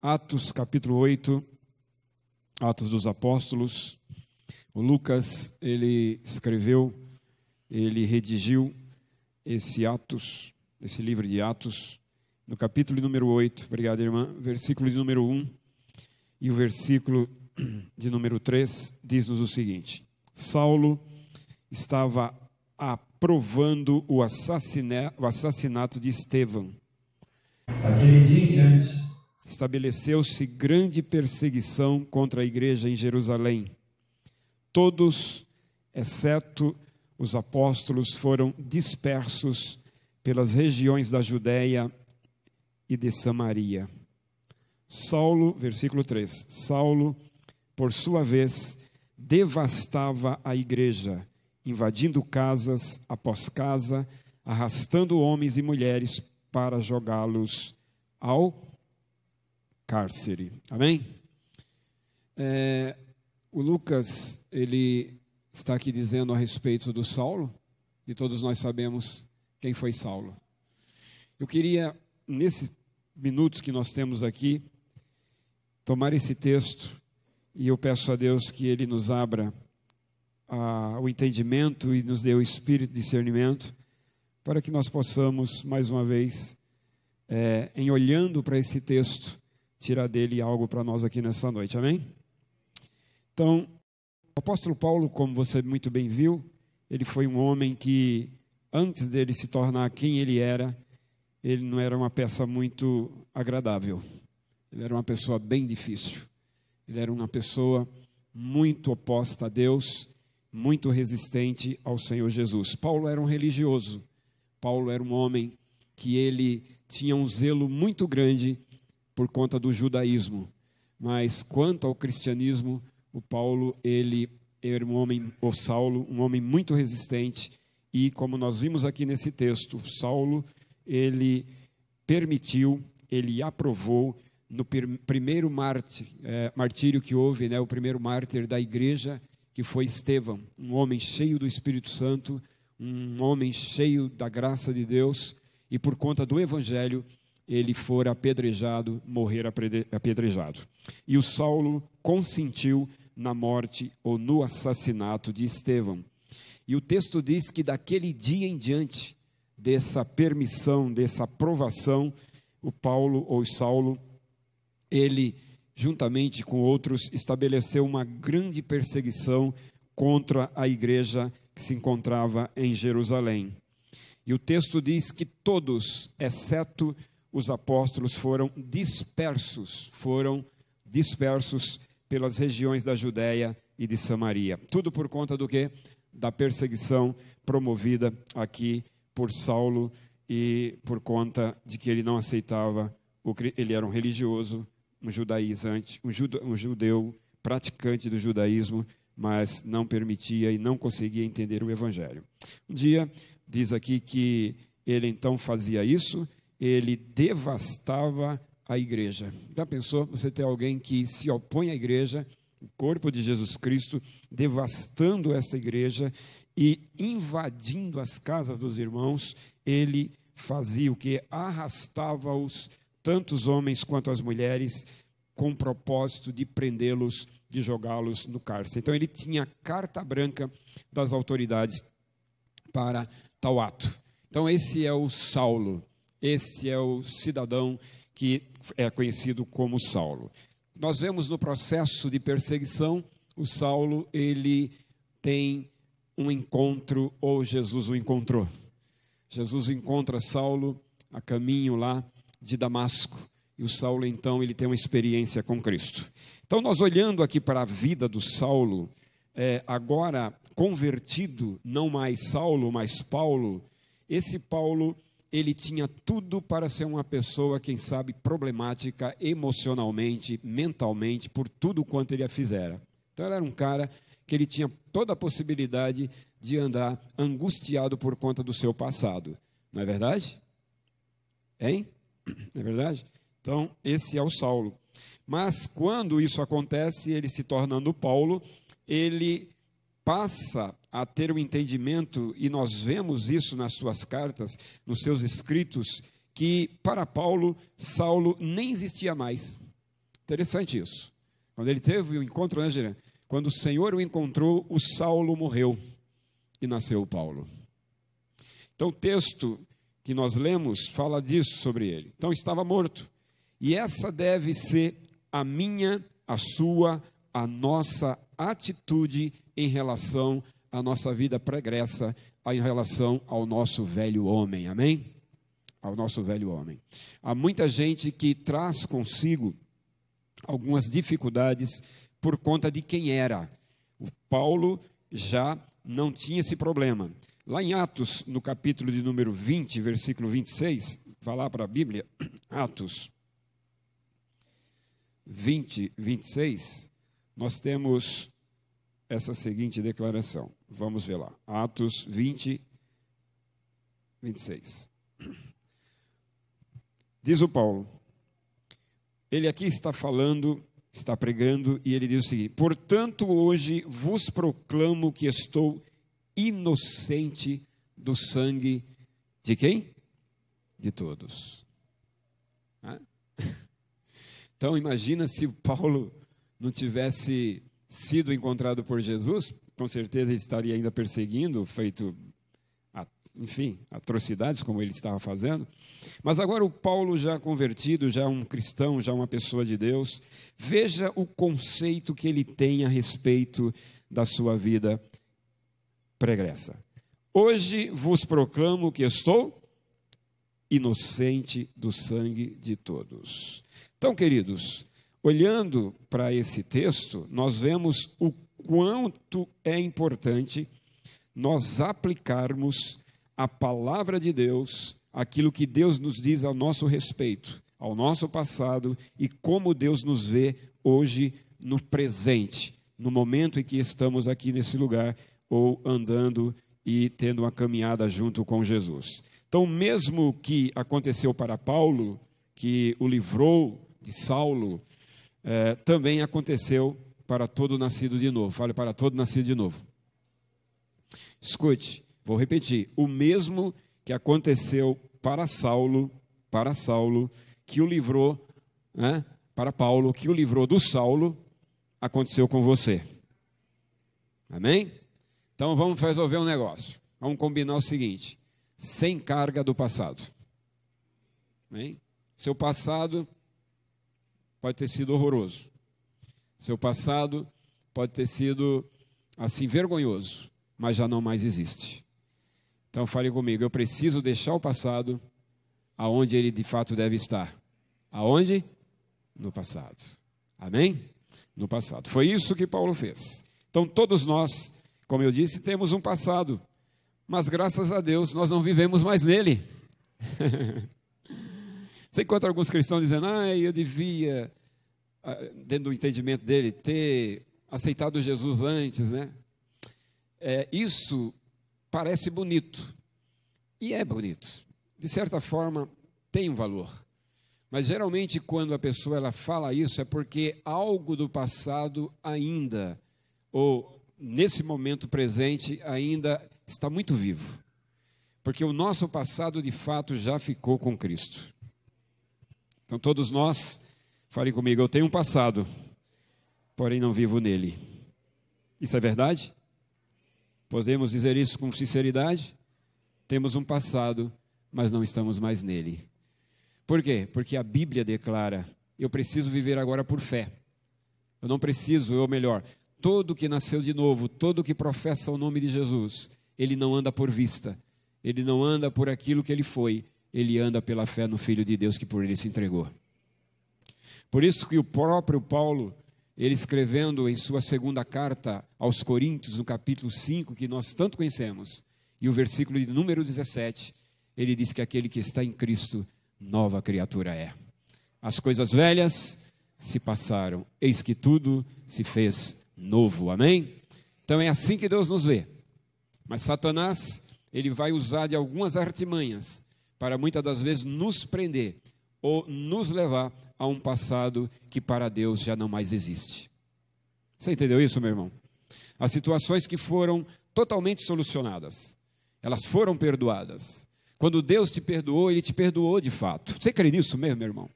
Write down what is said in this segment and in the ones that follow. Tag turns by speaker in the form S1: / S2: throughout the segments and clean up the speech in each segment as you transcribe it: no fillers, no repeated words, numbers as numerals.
S1: Atos capítulo 8, Atos dos Apóstolos. O Lucas, ele escreveu, ele redigiu esse livro de Atos, no capítulo número 8, obrigado irmã, versículo de número 1 e o versículo de número 3, diz-nos o seguinte: Saulo estava aprovando o assassinato de Estevão.
S2: Daquele dia em diante,
S1: estabeleceu-se grande perseguição contra a igreja em Jerusalém. Todos, exceto os apóstolos, foram dispersos pelas regiões da Judéia e de Samaria. Saulo, versículo 3, Saulo, por sua vez, devastava a igreja, invadindo casas após casa, arrastando homens e mulheres para jogá-los ao cárcere. Amém? O Lucas, ele está aqui dizendo a respeito do Saulo, e todos nós sabemos quem foi Saulo. Eu queria, nesses minutos que nós temos aqui, tomar esse texto, e eu peço a Deus que Ele nos abra o entendimento e nos dê o espírito de discernimento, para que nós possamos, mais uma vez, em olhando para esse texto, tirar dele algo para nós aqui nessa noite, amém? Então, o apóstolo Paulo, como você muito bem viu, ele foi um homem que, antes dele se tornar quem ele não era uma peça muito agradável, ele era uma pessoa bem difícil, ele era uma pessoa muito oposta a Deus, muito resistente ao Senhor Jesus. Paulo era um religioso, Paulo era um homem que ele tinha um zelo muito grande por conta do judaísmo, mas quanto ao cristianismo, o Paulo, ele era Saulo, um homem muito resistente, e como nós vimos aqui nesse texto, Saulo, ele permitiu, ele aprovou, no primeiro martírio que houve, o primeiro mártir da igreja, que foi Estevão, um homem cheio do Espírito Santo, um homem cheio da graça de Deus, e por conta do evangelho, ele fora apedrejado, morrer apedrejado. E o Saulo consentiu na morte ou no assassinato de Estevão. E o texto diz que daquele dia em diante, dessa permissão, dessa aprovação, o Saulo, ele, juntamente com outros, estabeleceu uma grande perseguição contra a igreja que se encontrava em Jerusalém. E o texto diz que todos, exceto os apóstolos, foram dispersos pelas regiões da Judéia e de Samaria. Tudo por conta do quê? Da perseguição promovida aqui por Saulo, e por conta de que ele não aceitava, ele era um religioso, um judaizante, um judeu praticante do judaísmo, mas não permitia e não conseguia entender o evangelho. Um dia, diz aqui que ele então fazia isso, ele devastava a igreja. Já pensou você ter alguém que se opõe à igreja, o corpo de Jesus Cristo, devastando essa igreja e invadindo as casas dos irmãos? Ele fazia o que? Arrastava-os, tanto os homens quanto as mulheres, com o propósito de prendê-los, de jogá-los no cárcere. Então ele tinha carta branca das autoridades para tal ato. Então esse é o Saulo. Esse é o cidadão que é conhecido como Saulo. Nós vemos no processo de perseguição, o Saulo, ele tem um encontro, ou Jesus o encontrou. Jesus encontra Saulo a caminho lá de Damasco, e o Saulo, então, ele tem uma experiência com Cristo. Então, nós olhando aqui para a vida do Saulo, agora convertido, não mais Saulo, mas Paulo, esse Paulo, ele tinha tudo para ser uma pessoa, quem sabe, problemática emocionalmente, mentalmente, por tudo quanto ele a fizera. Então, ele era um cara que ele tinha toda a possibilidade de andar angustiado por conta do seu passado. Não é verdade? Hein? Não é verdade? Então, esse é o Saulo. Mas, quando isso acontece, ele se tornando Paulo, ele passa a ter um entendimento, e nós vemos isso nas suas cartas, nos seus escritos, que para Paulo, Saulo nem existia mais. Interessante isso. Quando ele teve o encontro, né, Gerê? Quando o Senhor o encontrou, o Saulo morreu e nasceu o Paulo. Então o texto que nós lemos fala disso sobre ele. Então estava morto. E essa deve ser a minha, a sua, a nossa atitude em relação à nossa vida pregressa, em relação ao nosso velho homem. Amém? Ao nosso velho homem. Há muita gente que traz consigo algumas dificuldades por conta de quem era. O Paulo já não tinha esse problema. Lá em Atos, no capítulo de número 20, versículo 26, vai lá para a Bíblia, Atos 20, 26, nós temos essa seguinte declaração. Vamos ver lá. Atos 20, 26. Diz o Paulo, ele aqui está falando, está pregando, e ele diz o seguinte: portanto, hoje vos proclamo que estou inocente do sangue de quem? De todos. Então, imagina se o Paulo não tivesse sido encontrado por Jesus, com certeza ele estaria ainda perseguindo, feito, enfim, atrocidades como ele estava fazendo. Mas agora o Paulo já convertido, já um cristão, já uma pessoa de Deus, veja o conceito que ele tem a respeito da sua vida pregressa. Hoje vos proclamo que estou inocente do sangue de todos. Então, queridos, olhando para esse texto, nós vemos o quanto é importante nós aplicarmos a palavra de Deus, aquilo que Deus nos diz ao nosso respeito, ao nosso passado e como Deus nos vê hoje no presente, no momento em que estamos aqui nesse lugar ou andando e tendo uma caminhada junto com Jesus. Então, mesmo que aconteceu para Paulo, que o livrou de Saulo, também aconteceu para todo nascido de novo. Fale, para todo nascido de novo. Escute, vou repetir. O mesmo que aconteceu para Saulo, que o livrou, para Paulo, que o livrou do Saulo, aconteceu com você. Amém? Então vamos resolver um negócio. Vamos combinar o seguinte: sem carga do passado. Amém? Seu passado pode ter sido horroroso. Seu passado pode ter sido assim vergonhoso, mas já não mais existe. Então fale comigo, eu preciso deixar o passado aonde ele de fato deve estar. Aonde? No passado. Amém? No passado. Foi isso que Paulo fez. Então todos nós, como eu disse, temos um passado, mas graças a Deus nós não vivemos mais nele. Você encontra alguns cristãos dizendo, eu devia, dentro do entendimento dele, ter aceitado Jesus antes, né? Isso parece bonito, e é bonito, de certa forma tem um valor, mas geralmente quando a pessoa ela fala isso é porque algo do passado ainda, ou nesse momento presente ainda está muito vivo, porque o nosso passado de fato já ficou com Cristo. Então todos nós, fale comigo, eu tenho um passado, porém não vivo nele. Isso é verdade? Podemos dizer isso com sinceridade? Temos um passado, mas não estamos mais nele. Por quê? Porque a Bíblia declara, eu preciso viver agora por fé. Eu não preciso, ou melhor, todo que nasceu de novo, todo que professa o nome de Jesus, ele não anda por vista, ele não anda por aquilo que ele foi, ele anda pela fé no Filho de Deus que por ele se entregou. Por isso que o próprio Paulo, ele escrevendo em sua segunda carta aos Coríntios, no capítulo 5, que nós tanto conhecemos, e o versículo de número 17, ele diz que aquele que está em Cristo, nova criatura é. As coisas velhas se passaram, eis que tudo se fez novo, amém? Então é assim que Deus nos vê. Mas Satanás, ele vai usar de algumas artimanhas, para muitas das vezes nos prender, ou nos levar a um passado que para Deus já não mais existe. Você entendeu isso, meu irmão? As situações que foram totalmente solucionadas, elas foram perdoadas. Quando Deus te perdoou, Ele te perdoou de fato. Você crê nisso mesmo, meu irmão?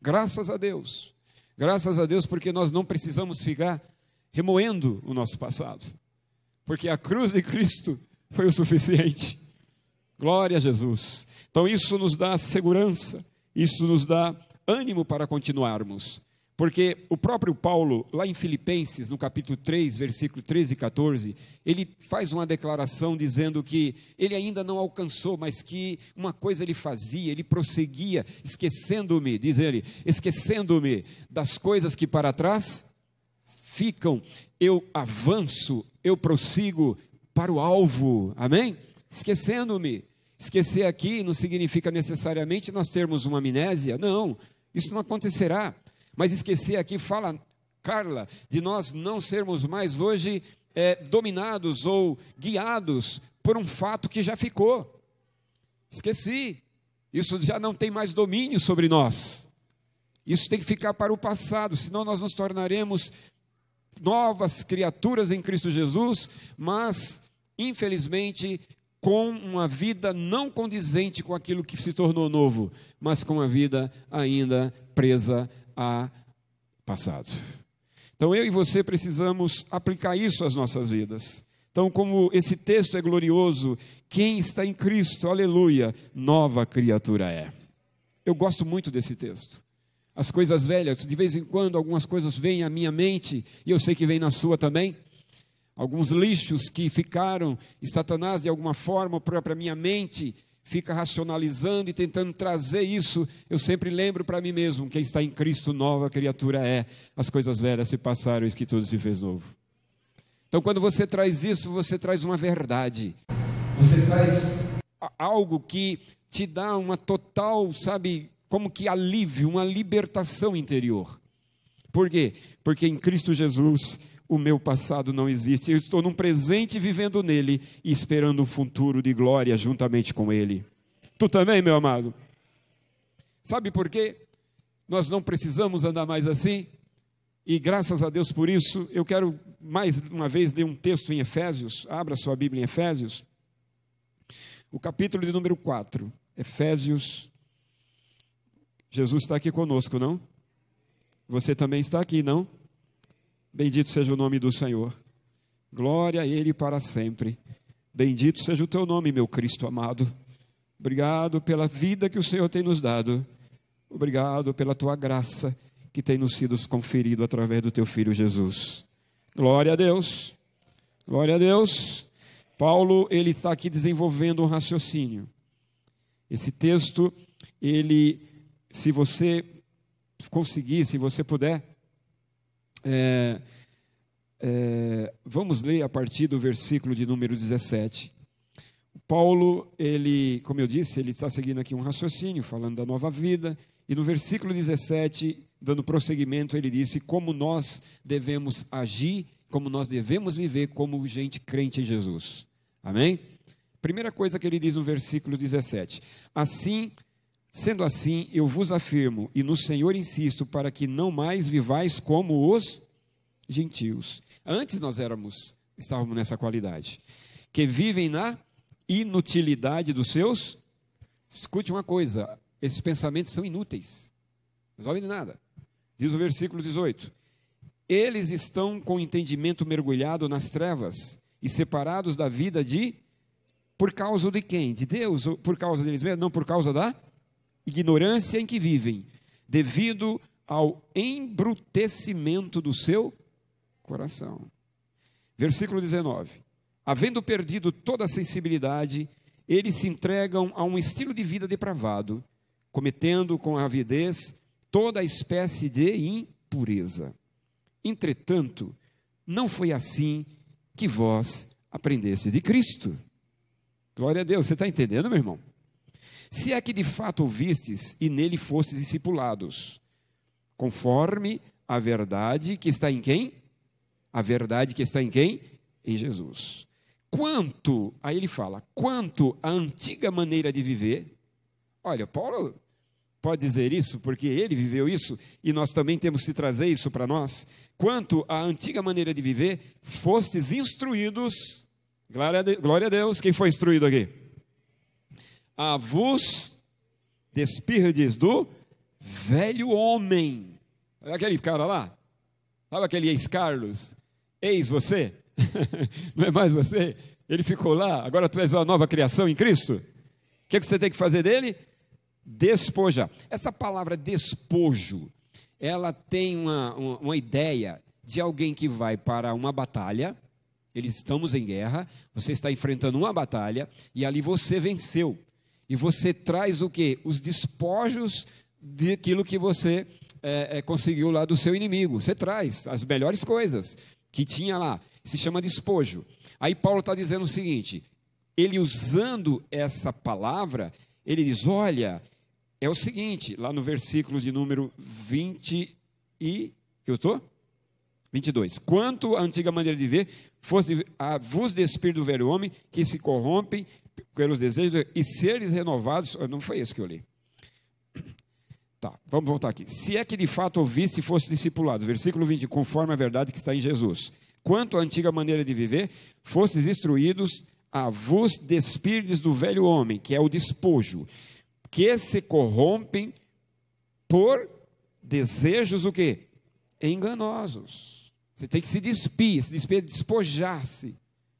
S1: Graças a Deus. Graças a Deus, porque nós não precisamos ficar remoendo o nosso passado, porque a cruz de Cristo foi o suficiente. Glória a Jesus. Então isso nos dá segurança, isso nos dá ânimo para continuarmos. Porque o próprio Paulo, lá em Filipenses, no capítulo 3, versículo 13 e 14, ele faz uma declaração dizendo que ele ainda não alcançou, mas que uma coisa ele fazia, ele prosseguia, esquecendo-me, diz ele, esquecendo-me das coisas que para trás ficam, eu avanço, eu prossigo para o alvo, amém? Esquecendo-me. Esquecer aqui não significa necessariamente nós termos uma amnésia, não, isso não acontecerá. Mas esquecer aqui fala, Carla, de nós não sermos mais hoje dominados ou guiados por um fato que já ficou. Esqueci. Isso já não tem mais domínio sobre nós. Isso tem que ficar para o passado, senão nós nos tornaremos novas criaturas em Cristo Jesus, mas, infelizmente, com uma vida não condizente com aquilo que se tornou novo, mas com uma vida ainda presa a passado. Então eu e você precisamos aplicar isso às nossas vidas. Então, como esse texto é glorioso, quem está em Cristo, aleluia, nova criatura é. Eu gosto muito desse texto. As coisas velhas, de vez em quando algumas coisas vêm à minha mente, e eu sei que vem na sua também. Alguns lixos que ficaram, e Satanás de alguma forma para a minha mente fica racionalizando e tentando trazer isso, eu sempre lembro para mim mesmo, quem está em Cristo, nova criatura é, as coisas velhas se passaram, eis que tudo se fez novo. Então quando você traz isso, você traz uma verdade, você traz algo que te dá uma total, sabe, como que alívio, uma libertação interior. Por quê? Porque em Cristo Jesus, o meu passado não existe, eu estou num presente vivendo nele e esperando um futuro de glória juntamente com ele. Tu também, meu amado? Sabe por quê? Nós não precisamos andar mais assim, e graças a Deus por isso. Eu quero mais uma vez ler um texto em Efésios, abra sua Bíblia em Efésios, o capítulo de número 4, Efésios. Jesus está aqui conosco, não? Você também está aqui, não? Bendito seja o nome do Senhor, glória a Ele para sempre. Bendito seja o teu nome, meu Cristo amado. Obrigado pela vida que o Senhor tem nos dado, obrigado pela tua graça que tem nos sido conferido através do teu Filho Jesus. Glória a Deus, glória a Deus. Paulo, ele está aqui desenvolvendo um raciocínio. Esse texto, ele, se você conseguir, se você puder, vamos ler a partir do versículo de número 17. Paulo, ele, como eu disse, ele está seguindo aqui um raciocínio, falando da nova vida, e no versículo 17, dando prosseguimento, ele disse como nós devemos agir, como nós devemos viver como gente crente em Jesus. Amém? Primeira coisa que ele diz no versículo 17: assim, sendo assim, eu vos afirmo, e no Senhor insisto, para que não mais vivais como os gentios. Antes nós estávamos nessa qualidade, que vivem na inutilidade dos seus. Escute uma coisa, esses pensamentos são inúteis, não resolvem de nada. Diz o versículo 18: eles estão com o entendimento mergulhado nas trevas e separados da vida por causa de quem? De Deus? Ou por causa deles mesmos? Não, por causa da ignorância em que vivem, devido ao embrutecimento do seu coração. Versículo 19: havendo perdido toda a sensibilidade, eles se entregam a um estilo de vida depravado, cometendo com avidez toda espécie de impureza. Entretanto, não foi assim que vós aprendestes de Cristo. Glória a Deus, você está entendendo, meu irmão? Se é que de fato ouvistes e nele fostes discipulados, conforme a verdade que está em quem? A verdade que está em quem? Em Jesus. Quanto, aí ele fala, quanto à antiga maneira de viver. Olha, Paulo pode dizer isso porque ele viveu isso e nós também temos que trazer isso para nós. Quanto à antiga maneira de viver, fostes instruídos. Glória a Deus. Quem foi instruído aqui? A vos despirdes do velho homem. aquele cara lá? Sabe aquele ex-Carlos? Ex você? Não é mais você? Ele ficou lá, agora tu és uma nova criação em Cristo. O que você tem que fazer dele? Despojar. Essa palavra despojo, ela tem uma ideia de alguém que vai para uma batalha. Estamos em guerra, você está enfrentando uma batalha, e ali você venceu. E você traz o quê? Os despojos daquilo que você conseguiu lá do seu inimigo. Você traz as melhores coisas que tinha lá. Se chama despojo. Aí Paulo está dizendo o seguinte, ele usando essa palavra, ele diz, olha, é o seguinte, lá no versículo de número 20 e... que eu estou? 22. Quanto à antiga maneira de ver, vos despir do velho homem, que se corrompem pelos desejos, e seres renovados... Não foi esse que eu li. Tá, vamos voltar aqui. Se é que de fato ouvisse e fosse discipulado, versículo 20, conforme a verdade que está em Jesus. Quanto à antiga maneira de viver, fostes instruídos a vos despirdes do velho homem, que é o despojo, que se corrompem por desejos o quê? Enganosos. Você tem que se despir, despojar-se,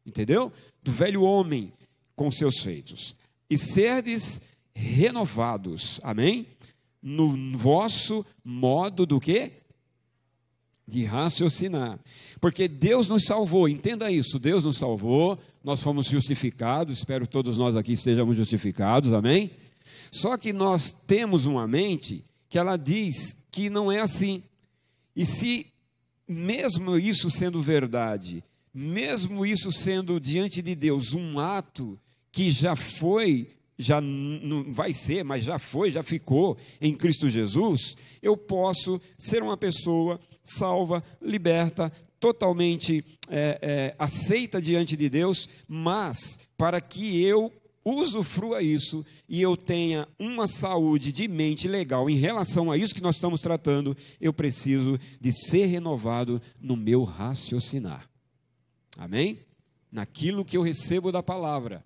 S1: entendeu? Do velho homem com seus feitos. E serdes renovados, amém? No vosso modo do quê? De raciocinar. Porque Deus nos salvou, entenda isso, Deus nos salvou, nós fomos justificados, espero que todos nós aqui estejamos justificados, amém? Só que nós temos uma mente que ela diz que não é assim. E se, mesmo isso sendo verdade, mesmo isso sendo diante de Deus um ato que já foi, já não vai ser, mas já foi, já ficou em Cristo Jesus, eu posso ser uma pessoa salva, liberta, totalmente aceita diante de Deus, mas para que eu usufrua isso e eu tenha uma saúde de mente legal em relação a isso que nós estamos tratando, eu preciso de ser renovado no meu raciocinar. Amém? Naquilo que eu recebo da palavra.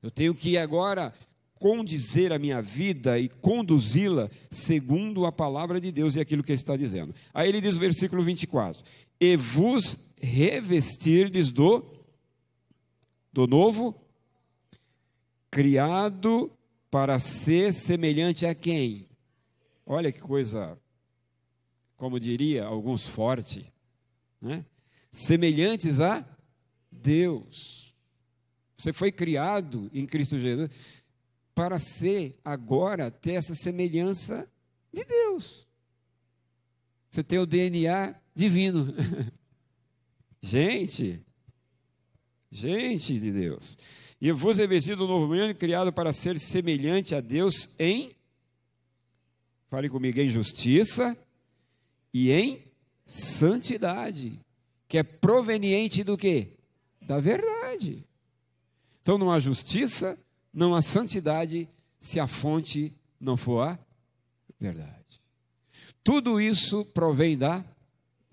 S1: Eu tenho que agora condizer a minha vida e conduzi-la segundo a palavra de Deus e aquilo que ele está dizendo. Aí ele diz o versículo 24, e vos revestirdes do novo, criado para ser semelhante a quem? Olha que coisa, como diria alguns forte, né? Semelhantes a Deus. Você foi criado em Cristo Jesus para ser agora, ter essa semelhança de Deus. Você tem o DNA divino. Gente de Deus. E vos revestido do novo homem, criado para ser semelhante a Deus em, fale comigo, em justiça e em santidade, que é proveniente do quê? Da verdade. Então não há justiça, não há santidade, se a fonte não for a verdade. Tudo isso provém da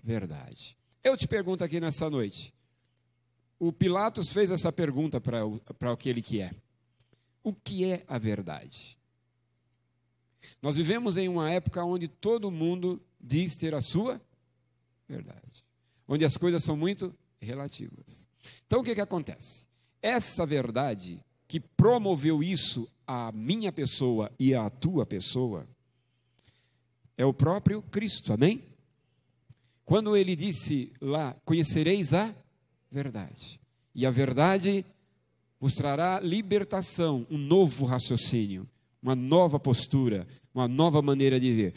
S1: verdade. Eu te pergunto aqui nessa noite, o Pilatos fez essa pergunta para aquele que é. O que é a verdade? Nós vivemos em uma época onde todo mundo diz ter a sua verdade, onde as coisas são muito relativas. Então o que acontece? Essa verdade que promoveu isso à minha pessoa e à tua pessoa é o próprio Cristo, amém? Quando ele disse lá, conhecereis a verdade, e a verdade vos trará libertação, um novo raciocínio, uma nova postura, uma nova maneira de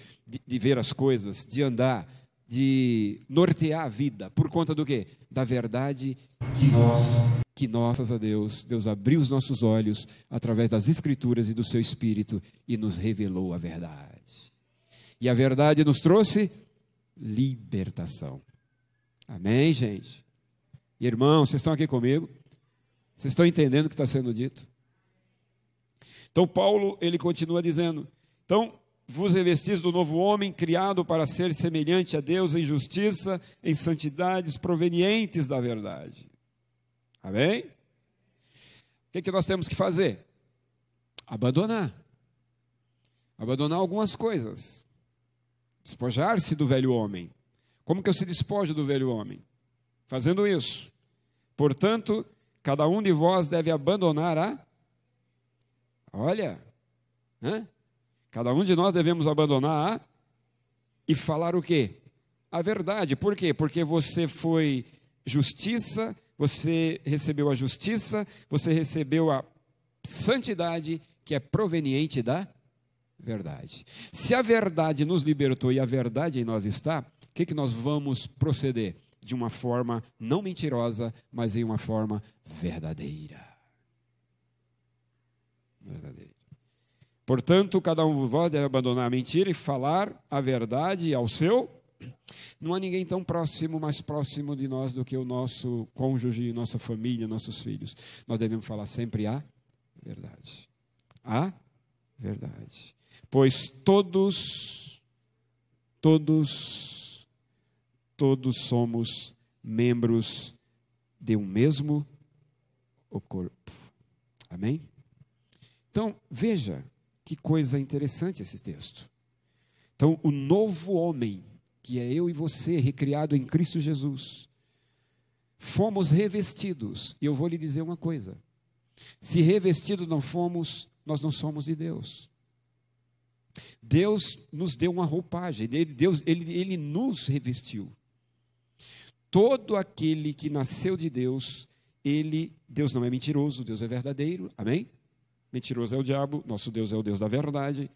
S1: ver as coisas, de andar, de nortear a vida, por conta do quê? Da verdade que nós, graças a Deus, Deus abriu os nossos olhos através das Escrituras e do seu Espírito e nos revelou a verdade. E a verdade nos trouxe libertação. Amém, gente? Irmãos, vocês estão aqui comigo? Vocês estão entendendo o que está sendo dito? Então Paulo, ele continua dizendo, então vos revestis do novo homem, criado para ser semelhante a Deus em justiça, em santidades provenientes da verdade. Amém? O que nós temos que fazer? Abandonar algumas coisas. Despojar-se do velho homem. Como que eu se despojo do velho homem? Fazendo isso. Portanto, cada um de vós deve abandonar Olha, né? Cada um de nós devemos abandonar e falar o quê? A verdade. Por quê? Porque você foi justiça, você recebeu a justiça, você recebeu a santidade que é proveniente da verdade. Se a verdade nos libertou e a verdade em nós está, o que nós vamos proceder? De uma forma não mentirosa, mas em uma forma verdadeira. Verdadeira. Portanto, cada um de vós deve abandonar a mentira e falar a verdade ao seu. Não há ninguém tão próximo, mais próximo de nós do que o nosso cônjuge, nossa família, nossos filhos. Nós devemos falar sempre a verdade. A verdade. Pois todos somos membros de um mesmo corpo. Amém? Então, veja que coisa interessante esse texto. Então, o novo homem, que é eu e você, recriado em Cristo Jesus, fomos revestidos. E eu vou lhe dizer uma coisa: se revestidos não fomos, nós não somos de Deus. Deus nos deu uma roupagem, Ele nos revestiu. Todo aquele que nasceu de Deus, Deus não é mentiroso, Deus é verdadeiro, amém? Mentiroso é o diabo, nosso Deus é o Deus da verdade.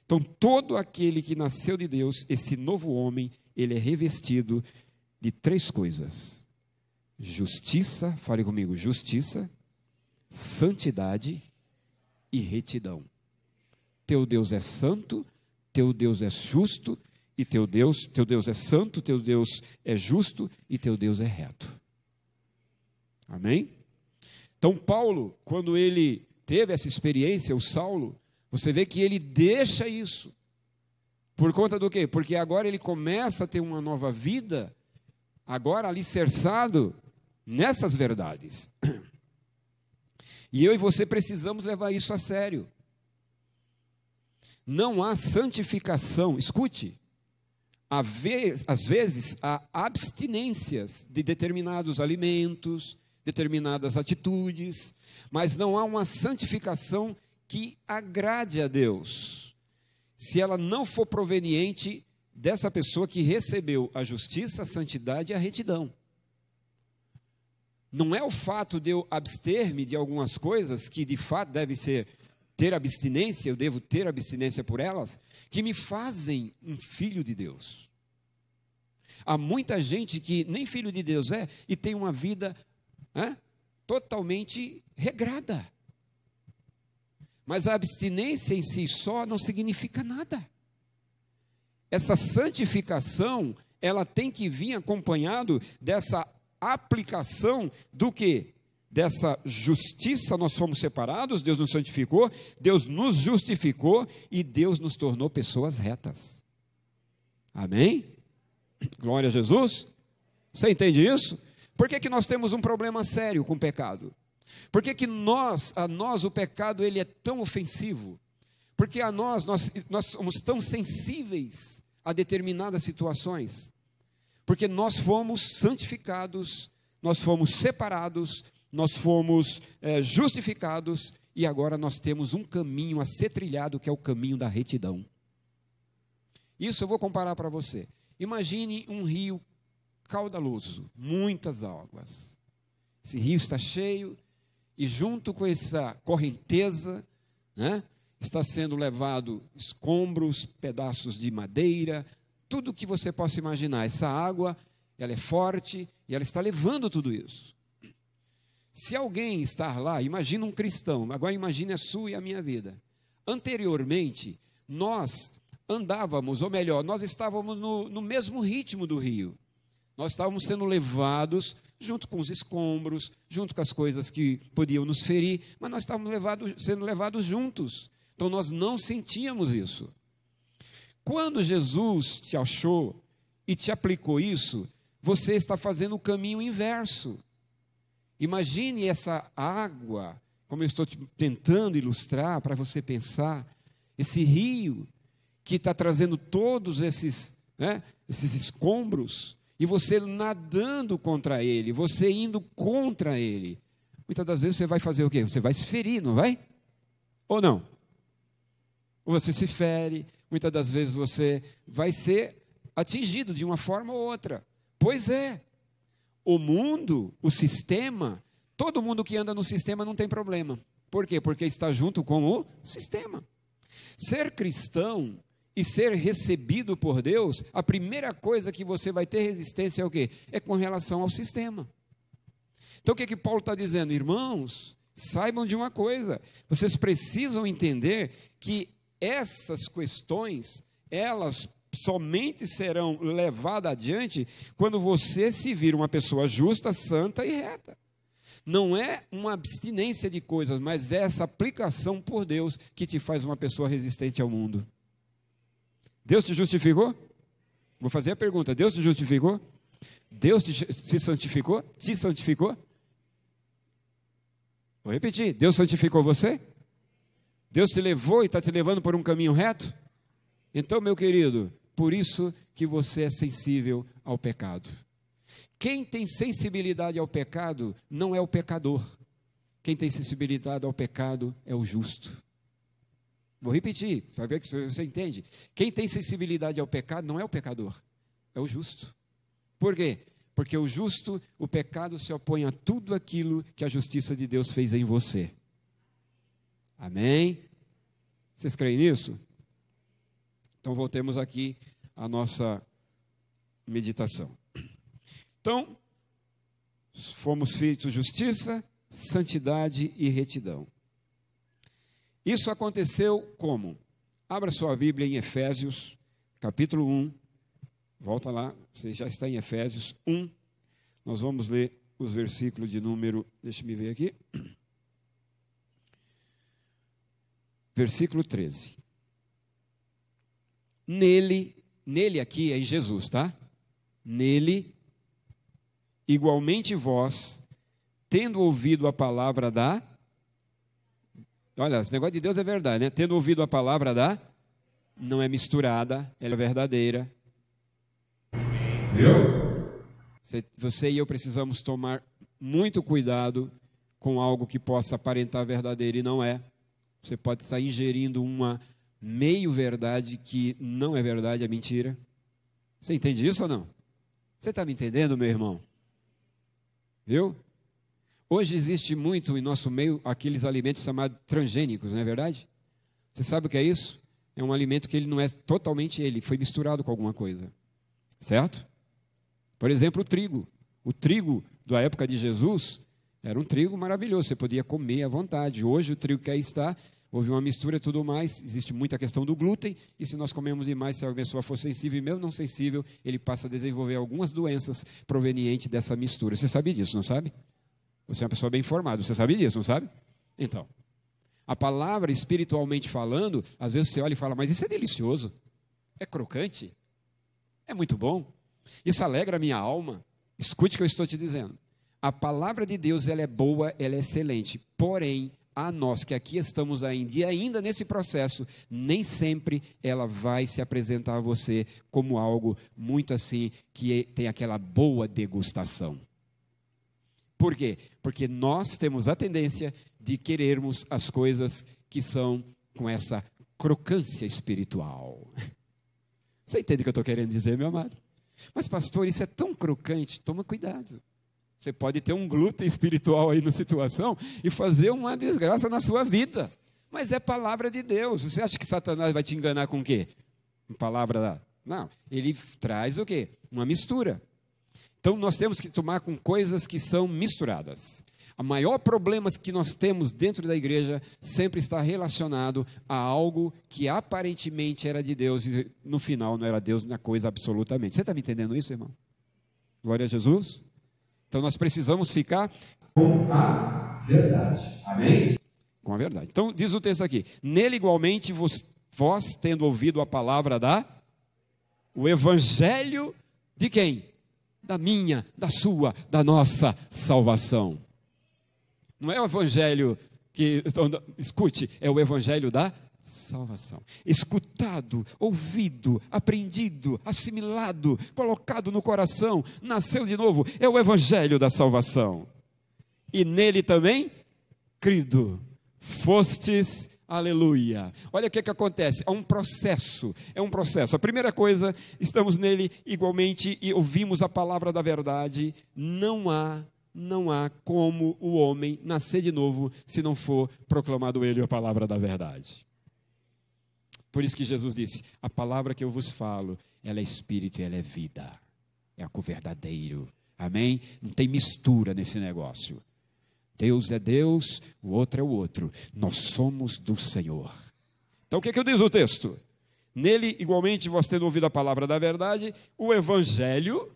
S1: Então, todo aquele que nasceu de Deus, esse novo homem, ele é revestido de 3 coisas: justiça, fale comigo, justiça, santidade e retidão. Teu Deus é santo, teu Deus é justo, e teu Deus é santo, teu Deus é justo, e teu Deus é reto. Amém? Então, Paulo, quando ele teve essa experiência, o Saulo, você vê que ele deixa isso. Por conta do quê? Porque agora ele começa a ter uma nova vida, agora alicerçado nessas verdades. E eu e você precisamos levar isso a sério. Não há santificação, escute, às vezes há abstinências de determinados alimentos, determinadas atitudes, mas não há uma santificação que agrade a Deus, se ela não for proveniente dessa pessoa que recebeu a justiça, a santidade e a retidão. Não é o fato de eu abster-me de algumas coisas, que de fato deve ter abstinência, eu devo ter abstinência por elas, que me fazem um filho de Deus. Há muita gente que nem filho de Deus é e tem uma vida totalmente regrada. Mas a abstinência em si só não significa nada. Essa santificação, ela tem que vir acompanhado dessa aplicação do quê? Dessa justiça. Nós fomos separados, Deus nos santificou, Deus nos justificou e Deus nos tornou pessoas retas. Amém? Glória a Jesus. Você entende isso? Por que nós temos um problema sério com o pecado? Por que a nós o pecado ele é tão ofensivo? Porque a nós somos tão sensíveis a determinadas situações. Porque nós fomos santificados, nós fomos separados, nós fomos justificados, e agora nós temos um caminho a ser trilhado, que é o caminho da retidão. Isso eu vou comparar para você. Imagine um rio caudaloso, muitas águas. Esse rio está cheio, e junto com essa correnteza, está sendo levado escombros, pedaços de madeira, tudo que você possa imaginar. Essa água, ela é forte e ela está levando tudo isso. Se alguém estar lá, imagina um cristão, agora imagine a sua e a minha vida. Anteriormente, nós andávamos, ou melhor, nós estávamos no mesmo ritmo do rio. Nós estávamos sendo levados junto com os escombros, junto com as coisas que podiam nos ferir, mas nós estávamos sendo levados juntos. Então nós não sentíamos isso. Quando Jesus te achou e te aplicou isso, você está fazendo o caminho inverso. Imagine essa água, como eu estou tentando ilustrar para você pensar, esse rio que está trazendo todos esses né, esses escombros, e você nadando contra ele, você indo contra ele. Muitas das vezes você vai fazer o quê? Você vai se ferir, não vai? Ou não? Ou você se fere, muitas das vezes você vai ser atingido de uma forma ou outra. Pois é, o mundo, o sistema, todo mundo que anda no sistema não tem problema. Por quê? Porque está junto com o sistema. Ser cristão e ser recebido por Deus, a primeira coisa que você vai ter resistência é o quê? É com relação ao sistema. Então o que Paulo está dizendo? Irmãos, saibam de uma coisa, vocês precisam entender que essas questões, elas somente serão levadas adiante quando você se vir uma pessoa justa, santa e reta. Não é uma abstinência de coisas, mas é essa aplicação por Deus que te faz uma pessoa resistente ao mundo. Deus te justificou? Vou fazer a pergunta, Deus te justificou? Deus se santificou? Te santificou? Vou repetir, Deus santificou você? Deus te levou e está te levando por um caminho reto? Então, meu querido, por isso que você é sensível ao pecado. Quem tem sensibilidade ao pecado não é o pecador. Quem tem sensibilidade ao pecado é o justo. Vou repetir, para ver que você entende. Quem tem sensibilidade ao pecado não é o pecador, é o justo. Por quê? Porque o justo, o pecado se opõe a tudo aquilo que a justiça de Deus fez em você. Amém? Vocês creem nisso? Então voltemos aqui à nossa meditação. Então, fomos feitos justiça, santidade e retidão. Isso aconteceu como? Abra sua Bíblia em Efésios, capítulo 1. Volta lá, você já está em Efésios 1. Nós vamos ler os versículos de número, deixa eu ver aqui. Versículo 13. Nele aqui é em Jesus, tá? Nele, igualmente vós, tendo ouvido a palavra da... Olha, esse negócio de Deus é verdade, né? Tendo ouvido a palavra da... Não é misturada, ela é verdadeira. Você e eu precisamos tomar muito cuidado com algo que possa aparentar verdadeiro e não é. Você pode estar ingerindo uma meio-verdade que não é verdade, é mentira. Você entende isso ou não? Você está me entendendo, meu irmão? Viu? Hoje existe muito em nosso meio aqueles alimentos chamados transgênicos, não é verdade? Você sabe o que é isso? É um alimento que ele não é totalmente ele, foi misturado com alguma coisa. Certo? Por exemplo, o trigo. O trigo da época de Jesus era um trigo maravilhoso, você podia comer à vontade. Hoje o trigo que aí está, houve uma mistura e tudo mais, existe muita questão do glúten, e se nós comemos demais, se a pessoa for sensível e mesmo não sensível, ele passa a desenvolver algumas doenças provenientes dessa mistura. Você sabe disso, não sabe? Você é uma pessoa bem informada, você sabe disso, não sabe? Então, a palavra espiritualmente falando, às vezes você olha e fala, mas isso é delicioso, é crocante, é muito bom, isso alegra a minha alma. Escute o que eu estou te dizendo. A palavra de Deus, ela é boa, ela é excelente, porém, a nós que aqui estamos ainda, e ainda nesse processo, nem sempre ela vai se apresentar a você como algo muito assim, que tem aquela boa degustação. Por quê? Porque nós temos a tendência de querermos as coisas que são com essa crocância espiritual. Você entende o que eu estou querendo dizer, meu amado? Mas pastor, isso é tão crocante, toma cuidado. Você pode ter um glúten espiritual aí na situação e fazer uma desgraça na sua vida. Mas é palavra de Deus. Você acha que Satanás vai te enganar com o quê? Palavra? Não. Ele traz o quê? Uma mistura. Então nós temos que tomar com coisas que são misturadas. O maior problema que nós temos dentro da igreja sempre está relacionado a algo que aparentemente era de Deus e no final não era Deus na coisa absolutamente. Você está me entendendo isso, irmão? Glória a Jesus. Então nós precisamos ficar
S2: com a verdade. Amém?
S1: Com a verdade. Então diz o texto aqui, nele igualmente vós tendo ouvido a palavra o evangelho de quem? Da minha, da sua, da nossa salvação. Não é o evangelho que, escute, é o evangelho da salvação. Escutado, ouvido, aprendido, assimilado, colocado no coração, nasceu de novo, é o evangelho da salvação. E nele também, crido, fostes, aleluia. Olha o que acontece, é um processo. A primeira coisa, estamos nele igualmente e ouvimos a palavra da verdade. Não há como o homem nascer de novo se não for proclamado ele a palavra da verdade. Por isso que Jesus disse, a palavra que eu vos falo, ela é espírito e ela é vida. É algo verdadeiro. Amém? Não tem mistura nesse negócio. Deus é Deus, o outro é o outro. Nós somos do Senhor. Então o que diz o texto? Nele, igualmente, vós tendo ouvido a palavra da verdade, o evangelho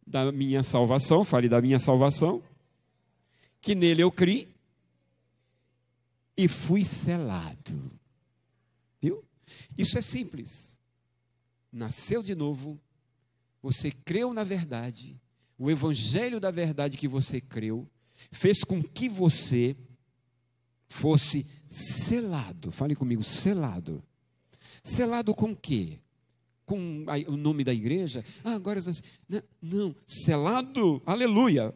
S1: da minha salvação, fale da minha salvação, que nele eu criei e fui selado. Viu? Isso é simples. Nasceu de novo, você creu na verdade, o evangelho da verdade que você creu, fez com que você fosse selado. Fale comigo, selado. Selado com o quê? Com o nome da igreja? Agora, não, selado, aleluia.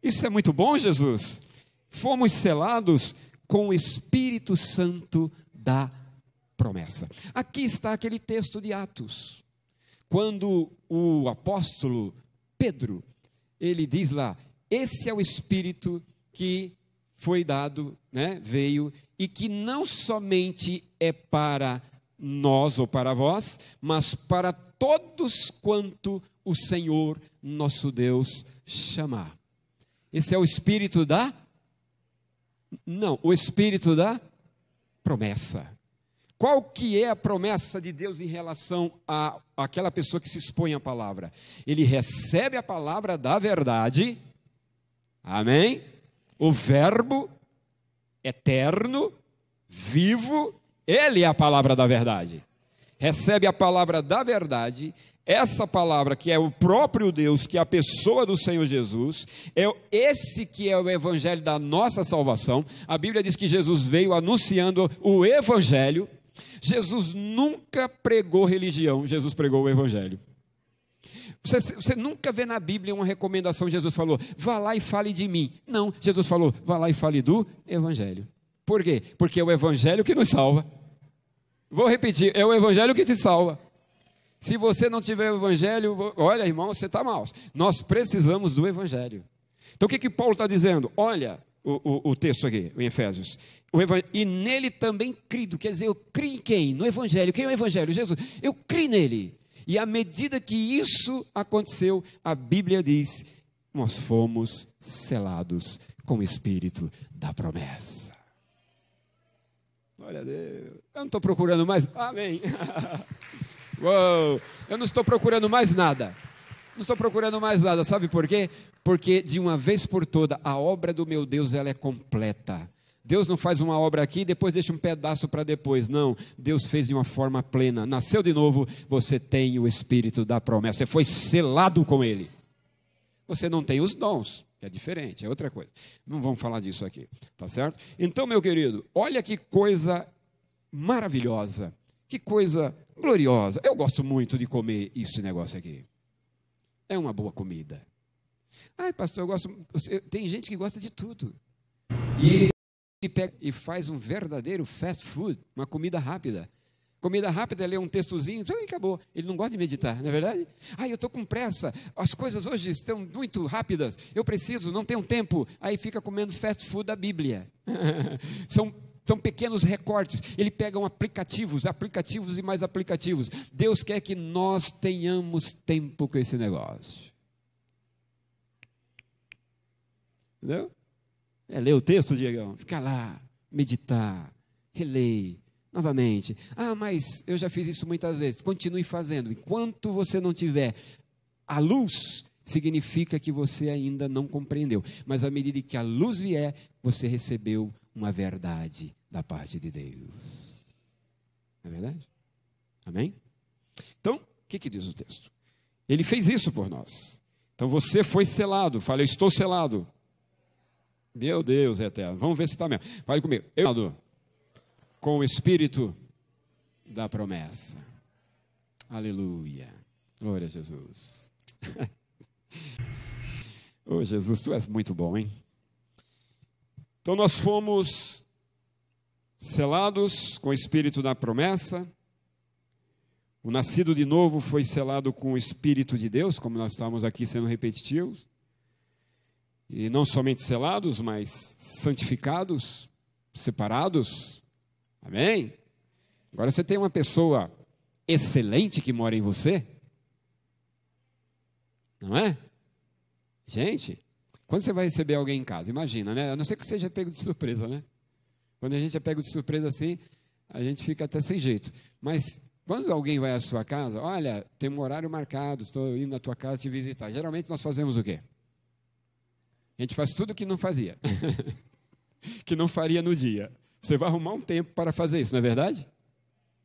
S1: Isso é muito bom, Jesus. Fomos selados com o Espírito Santo da promessa. Aqui está aquele texto de Atos, quando o apóstolo Pedro, ele diz lá, esse é o Espírito que foi dado, veio, e que não somente é para nós ou para vós, mas para todos quanto o Senhor nosso Deus chamar. Esse é o Espírito o Espírito da promessa. Qual que é a promessa de Deus em relação àquela pessoa que se expõe à palavra? Ele recebe a palavra da verdade. Amém? O verbo eterno, vivo, ele é a palavra da verdade. Recebe a palavra da verdade, essa palavra que é o próprio Deus, que é a pessoa do Senhor Jesus, é esse que é o evangelho da nossa salvação. A Bíblia diz que Jesus veio anunciando o evangelho. Jesus nunca pregou religião, Jesus pregou o evangelho. Você nunca vê na Bíblia uma recomendação, Jesus falou, vá lá e fale de mim. Não, Jesus falou, vá lá e fale do evangelho. Por quê? Porque é o evangelho que nos salva. Vou repetir, é o evangelho que te salva. Se você não tiver o evangelho, olha irmão, você está mal. Nós precisamos do evangelho. Então o que Paulo está dizendo? Olha o texto aqui, em Efésios. E nele também crido, quer dizer, eu criei em quem? No evangelho. Quem é o evangelho? Jesus. Eu criei nele. E à medida que isso aconteceu, a Bíblia diz, nós fomos selados com o Espírito da promessa. Glória a Deus. Eu não estou procurando mais, amém. Uou. Eu não estou procurando mais nada. Não estou procurando mais nada, sabe por quê? Porque de uma vez por toda, a obra do meu Deus, ela é completa. Deus não faz uma obra aqui e depois deixa um pedaço para depois. Não, Deus fez de uma forma plena. Nasceu de novo, você tem o Espírito da promessa. Você foi selado com Ele. Você não tem os dons, que é diferente, é outra coisa. Não vamos falar disso aqui, tá certo? Então, meu querido, olha que coisa maravilhosa, que coisa gloriosa. Eu gosto muito de comer esse negócio aqui. É uma boa comida. Ai, pastor, eu gosto. Tem gente que gosta de tudo. E ele pega e faz um verdadeiro fast food, uma comida rápida. Comida rápida, lê um textozinho, e acabou. Ele não gosta de meditar, não é verdade? Eu estou com pressa, as coisas hoje estão muito rápidas, eu preciso, não tenho tempo. Aí fica comendo fast food da Bíblia. São pequenos recortes. Ele pega aplicativos e mais aplicativos. Deus quer que nós tenhamos tempo com esse negócio. Entendeu? Ler o texto, Diegão, ficar lá, meditar, reler, novamente. Mas eu já fiz isso muitas vezes. Continue fazendo. Enquanto você não tiver a luz, significa que você ainda não compreendeu. Mas à medida que a luz vier, você recebeu uma verdade da parte de Deus. Não é verdade? Amém? Então, o que diz o texto? Ele fez isso por nós. Então você foi selado. Fala, eu estou selado. Meu Deus eterno. Vamos ver se está mesmo. Fale comigo. Eu com o Espírito da promessa. Aleluia. Glória a Jesus. Oh, Jesus, tu és muito bom, hein? Então nós fomos selados com o Espírito da promessa. O nascido de novo foi selado com o Espírito de Deus, como nós estamos aqui sendo repetitivos. E não somente selados, mas santificados, separados. Amém? Agora você tem uma pessoa excelente que mora em você. Não é? Gente, quando você vai receber alguém em casa, imagina, né? A não ser que seja pego de surpresa, né? Quando a gente é pego de surpresa assim, a gente fica até sem jeito. Mas quando alguém vai à sua casa, olha, tem um horário marcado, estou indo na tua casa te visitar. Geralmente nós fazemos o quê? A gente faz tudo o que não fazia. Que não faria no dia. Você vai arrumar um tempo para fazer isso, não é verdade?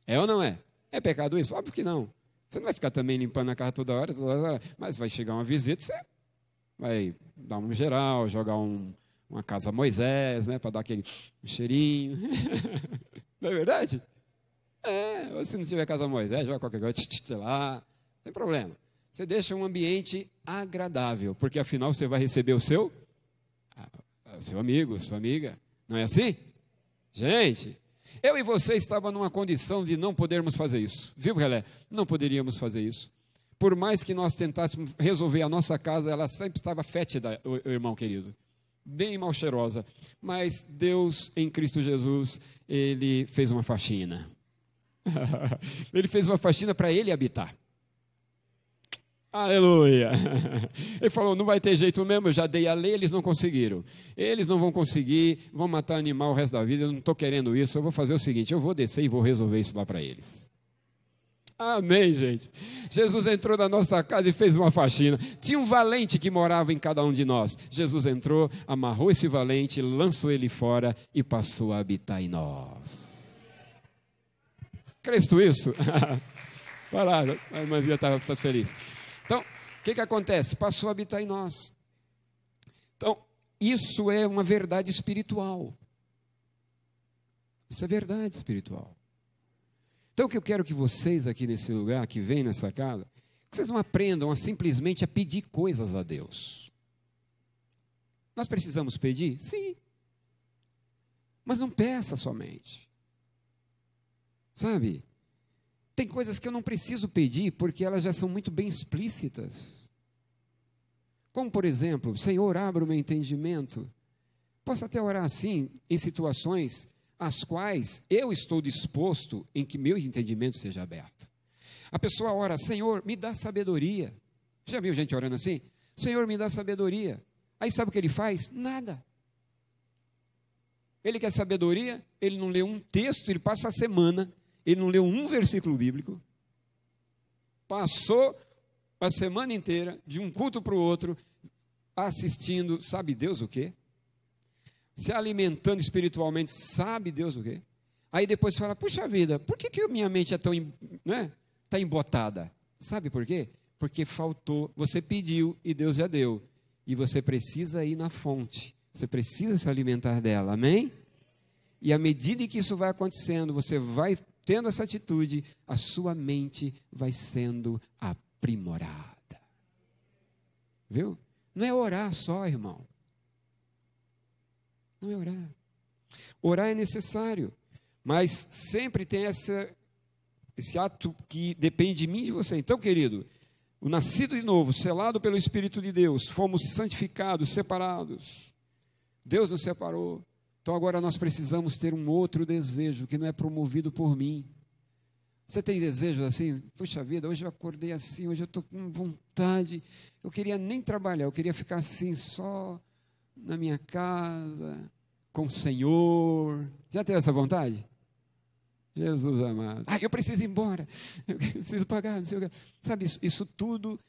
S1: É ou não é? É pecado isso? Óbvio que não. Você não vai ficar também limpando a casa toda hora, mas vai chegar uma visita, você vai dar um geral, jogar uma casa Moisés, né, para dar aquele cheirinho. Não é verdade? Ou se não tiver casa Moisés, joga qualquer coisa, sei lá, não tem problema. Você deixa um ambiente agradável, porque afinal você vai receber o seu amigo, sua amiga. Não é assim? Gente, eu e você estava numa condição de não podermos fazer isso. Viu, Relé? Não poderíamos fazer isso. Por mais que nós tentássemos resolver a nossa casa, ela sempre estava fétida, o irmão querido. Bem mal cheirosa. Mas Deus, em Cristo Jesus, Ele fez uma faxina. Ele fez uma faxina para Ele habitar. Aleluia. Ele falou, não vai ter jeito mesmo, eu já dei a lei, eles não conseguiram. Eles não vão conseguir, vão matar animal o resto da vida, eu não estou querendo isso, eu vou fazer o seguinte, eu vou descer e vou resolver isso lá para eles. Amém, gente. Jesus entrou na nossa casa e fez uma faxina. Tinha um valente que morava em cada um de nós. Jesus entrou, amarrou esse valente, lançou ele fora e passou a habitar em nós. Crês tu isso? Vai lá, a irmãzinha estava feliz. Então, o que acontece? Passou a habitar em nós. Então, isso é uma verdade espiritual. Isso é verdade espiritual. Então, o que eu quero que vocês aqui nesse lugar, que vêm nessa casa, que vocês não aprendam simplesmente a pedir coisas a Deus. Nós precisamos pedir? Sim. Mas não peça somente. Sabe? Tem coisas que eu não preciso pedir, porque elas já são muito bem explícitas. Como, por exemplo, Senhor, abra o meu entendimento. Posso até orar assim, em situações as quais eu estou disposto em que meu entendimento seja aberto. A pessoa ora, Senhor, me dá sabedoria. Já viu gente orando assim? Senhor, me dá sabedoria. Aí sabe o que ele faz? Nada. Ele quer sabedoria, ele não lê um texto, ele passa a semana, ele não leu um versículo bíblico, passou a semana inteira, de um culto para o outro, assistindo, sabe Deus o quê? Se alimentando espiritualmente, sabe Deus o quê? Aí depois fala, puxa vida, por que minha mente é tão, né, tá embotada? Sabe por quê? Porque faltou, você pediu e Deus já deu. E você precisa ir na fonte, você precisa se alimentar dela, amém? E à medida que isso vai acontecendo, você vai tendo essa atitude, a sua mente vai sendo aprimorada. Viu? Não é orar só, irmão. Não é orar. Orar é necessário, mas sempre tem esse ato que depende de mim e de você. Então, querido, o nascido de novo, selado pelo Espírito de Deus, fomos santificados, separados. Deus nos separou. Então agora nós precisamos ter um outro desejo que não é promovido por mim. Você tem desejos assim? Puxa vida, hoje eu acordei assim, hoje eu estou com vontade, eu queria nem trabalhar, eu queria ficar assim só na minha casa, com o Senhor. Já teve essa vontade? Jesus amado. Eu preciso ir embora, eu preciso pagar, não sei o que. Sabe, isso tudo,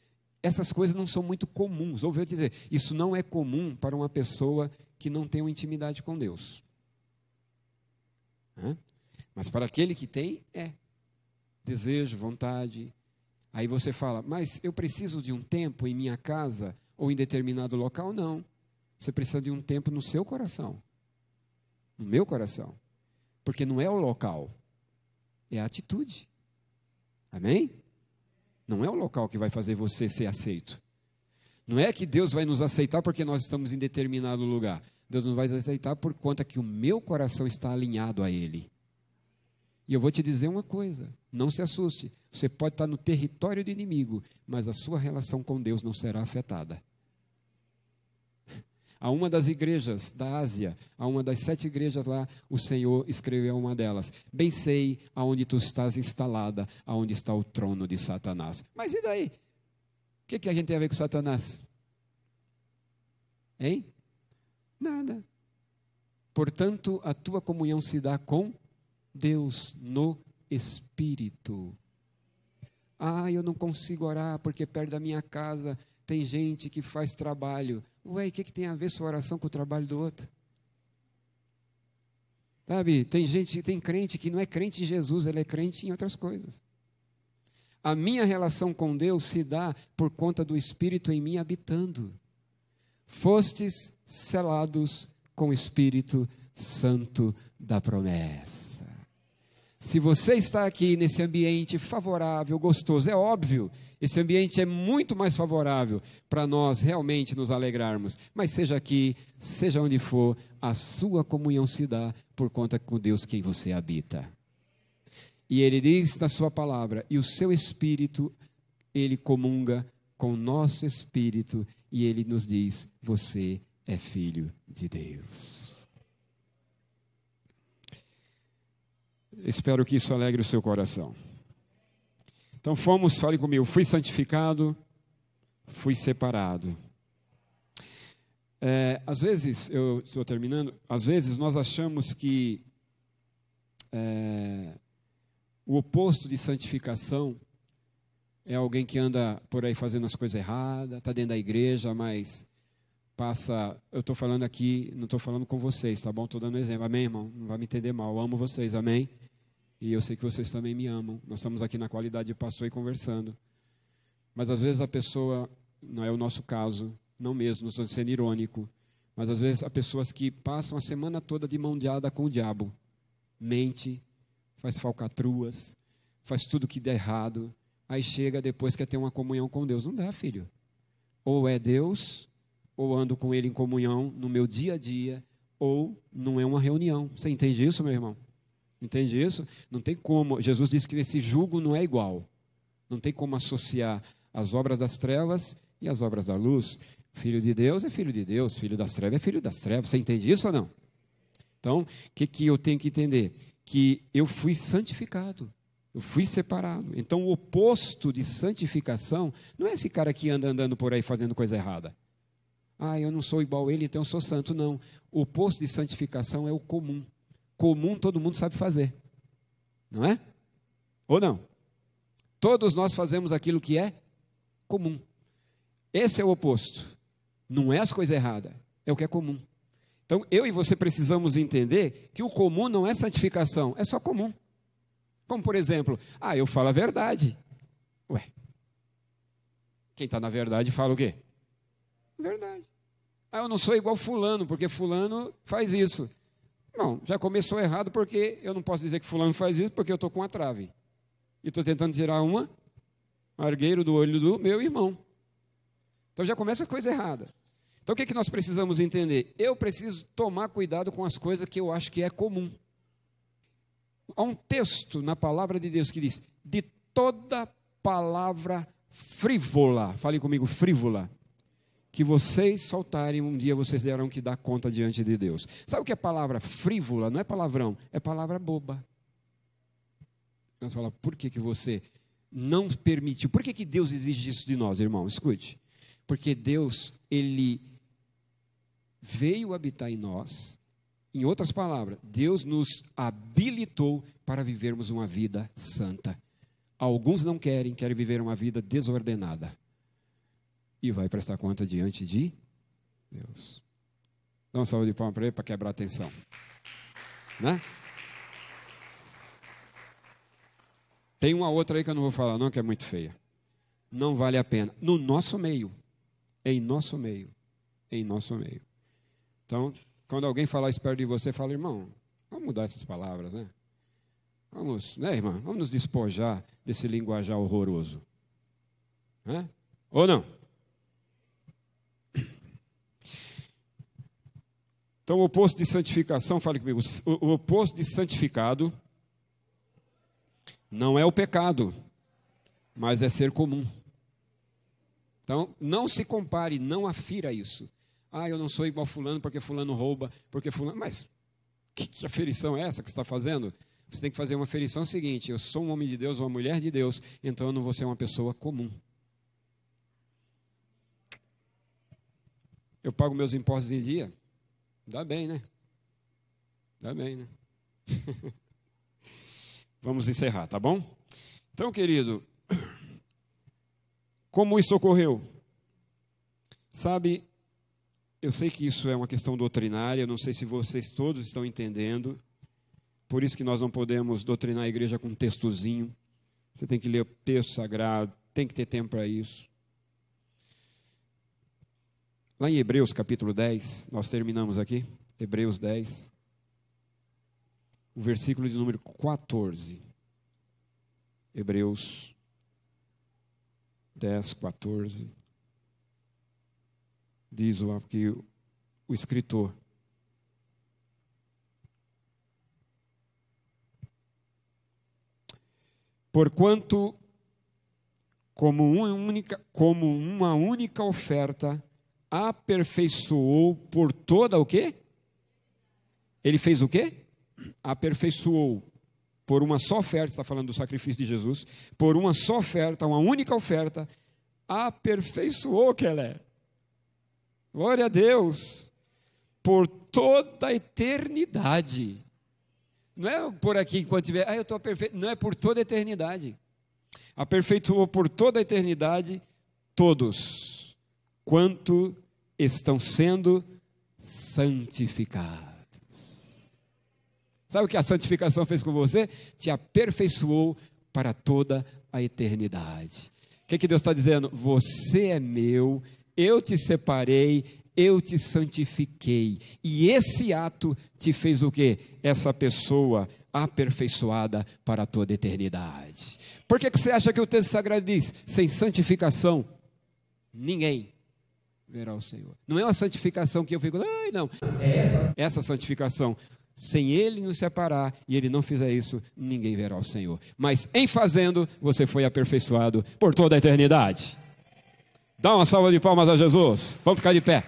S1: essas coisas não são muito comuns. Ouviu dizer, isso não é comum para uma pessoa que não tem uma intimidade com Deus. Mas para aquele que tem, é. Desejo, vontade. Aí você fala, mas eu preciso de um tempo em minha casa ou em determinado local? Não. Você precisa de um tempo no seu coração. No meu coração. Porque não é o local. é a atitude. Amém? Não é o local que vai fazer você ser aceito. Não é que Deus vai nos aceitar porque nós estamos em determinado lugar. Deus nos vai aceitar por conta que o meu coração está alinhado a Ele. E eu vou te dizer uma coisa, não se assuste. Você pode estar no território do inimigo, mas a sua relação com Deus não será afetada. A uma das igrejas da Ásia, a uma das 7 igrejas lá, o Senhor escreveu uma delas: bem sei aonde tu estás instalada, aonde está o trono de Satanás. Mas e daí? O que a gente tem a ver com Satanás? Hein? Nada. Portanto, a tua comunhão se dá com Deus no Espírito. Eu não consigo orar porque perto da minha casa tem gente que faz trabalho. Ué, o que tem a ver sua oração com o trabalho do outro? Sabe, tem crente que não é crente em Jesus, ele é crente em outras coisas. A minha relação com Deus se dá por conta do Espírito em mim habitando. Fostes selados com o Espírito Santo da promessa. Se você está aqui nesse ambiente favorável, gostoso, é óbvio, esse ambiente é muito mais favorável para nós realmente nos alegrarmos. Mas seja aqui, seja onde for, a sua comunhão se dá por conta com Deus quem você habita. E Ele diz na sua palavra, e o seu Espírito, Ele comunga com o nosso Espírito, e Ele nos diz, você é filho de Deus. Espero que isso alegre o seu coração. Então fale comigo, fui santificado, fui separado. Às vezes, eu estou terminando, às vezes nós achamos que o oposto de santificação é alguém que anda por aí fazendo as coisas erradas, está dentro da igreja, mas passa, eu estou falando aqui, não estou falando com vocês, tá bom? Estou dando um exemplo, amém, irmão? Não vai me entender mal, eu amo vocês, amém? E eu sei que vocês também me amam. Nós estamos aqui na qualidade de pastor e conversando. Mas às vezes a pessoa, não é o nosso caso, não mesmo, não estou sendo irônico, mas às vezes há pessoas que passam a semana toda de mão dada com o diabo. Mente, faz falcatruas, faz tudo que der errado, aí chega depois quer ter uma comunhão com Deus. Não dá, filho. Ou é Deus, ou ando com Ele em comunhão no meu dia a dia, ou não é uma reunião. Você entende isso, meu irmão? Entende isso? Não tem como. Jesus disse que esse jugo não é igual. Não tem como associar as obras das trevas e as obras da luz. Filho de Deus é filho de Deus, filho das trevas é filho das trevas. Você entende isso ou não? Então, o que eu tenho que entender? Que eu fui santificado, eu fui separado. Então, o oposto de santificação não é esse cara que anda andando por aí fazendo coisa errada. Eu não sou igual a ele, então eu sou santo. Não. O oposto de santificação é o comum. Comum todo mundo sabe fazer, não é? Ou não? Todos nós fazemos aquilo que é comum. Esse é o oposto. Não é as coisas erradas, é o que é comum. Então, eu e você precisamos entender que o comum não é santificação, é só comum. Como, por exemplo, eu falo a verdade. Ué, quem está na verdade fala o quê? Verdade. Eu não sou igual fulano, porque fulano faz isso. Não, já começou errado porque eu não posso dizer que fulano faz isso porque eu estou com a trave. E estou tentando tirar uma argueiro do olho do meu irmão. Então já começa a coisa errada. Então o que nós precisamos entender? Eu preciso tomar cuidado com as coisas que eu acho que é comum. Há um texto na palavra de Deus que diz, de toda palavra frívola, fale comigo, frívola, que vocês soltarem, um dia vocês terão que dar conta diante de Deus. Sabe o que é palavra frívola? Não é palavrão, é palavra boba. Nós falamos, por que você não permitiu? Por que Deus exige isso de nós, irmão? Escute. Porque Deus, Ele veio habitar em nós. Em outras palavras, Deus nos habilitou para vivermos uma vida santa. Alguns não querem viver uma vida desordenada. E vai prestar conta diante de Deus. Dá uma salva de palmas para ele, para quebrar a tensão. Né? Tem uma outra aí que eu não vou falar não, que é muito feia. Não vale a pena. No nosso meio. Em nosso meio. Em nosso meio. Então, quando alguém falar isso perto de você, fala, irmão, vamos mudar essas palavras, né? Vamos, né, irmã? Vamos nos despojar desse linguajar horroroso. Ou não? Então, o oposto de santificação, fale comigo, o oposto de santificado não é o pecado, mas é ser comum. Então, não se compare, não afira isso. Eu não sou igual fulano porque fulano rouba, porque fulano... Mas que aferição é essa que você está fazendo? Você tem que fazer uma aferição seguinte: eu sou um homem de Deus, uma mulher de Deus, então eu não vou ser uma pessoa comum. Eu pago meus impostos em dia? Dá bem, né? Dá bem, né? Vamos encerrar, tá bom? Então, querido, como isso ocorreu? Sabe, eu sei que isso é uma questão doutrinária, eu não sei se vocês todos estão entendendo, por isso que nós não podemos doutrinar a igreja com um textozinho. Você tem que ler o texto sagrado, tem que ter tempo para isso. Lá em Hebreus capítulo 10, nós terminamos aqui, Hebreus 10, o versículo de número 14. Hebreus 10, 14. Diz aqui o escritor: porquanto, como uma única oferta, aperfeiçoou por toda o quê? Ele fez o quê? Aperfeiçoou por uma só oferta, está falando do sacrifício de Jesus, por uma só oferta, uma única oferta, aperfeiçoou, Kelé. Glória a Deus, por toda a eternidade. Não é por aqui enquanto tiver, eu estou perfeito. Não, é por toda a eternidade. Aperfeiçoou por toda a eternidade todos quanto estão sendo santificados. Sabe o que a santificação fez com você? Te aperfeiçoou para toda a eternidade. O que Deus está dizendo? Você é meu, eu te separei, eu te santifiquei. E esse ato te fez o quê? Essa pessoa aperfeiçoada para toda a eternidade. Por que você acha que o texto sagrado diz? Sem santificação, ninguém verá o Senhor. Não é uma santificação que eu fico, não. É essa santificação. Sem Ele nos separar e Ele não fizer isso, ninguém verá o Senhor. Mas em fazendo, você foi aperfeiçoado por toda a eternidade. Dá uma salva de palmas a Jesus. Vamos ficar de pé.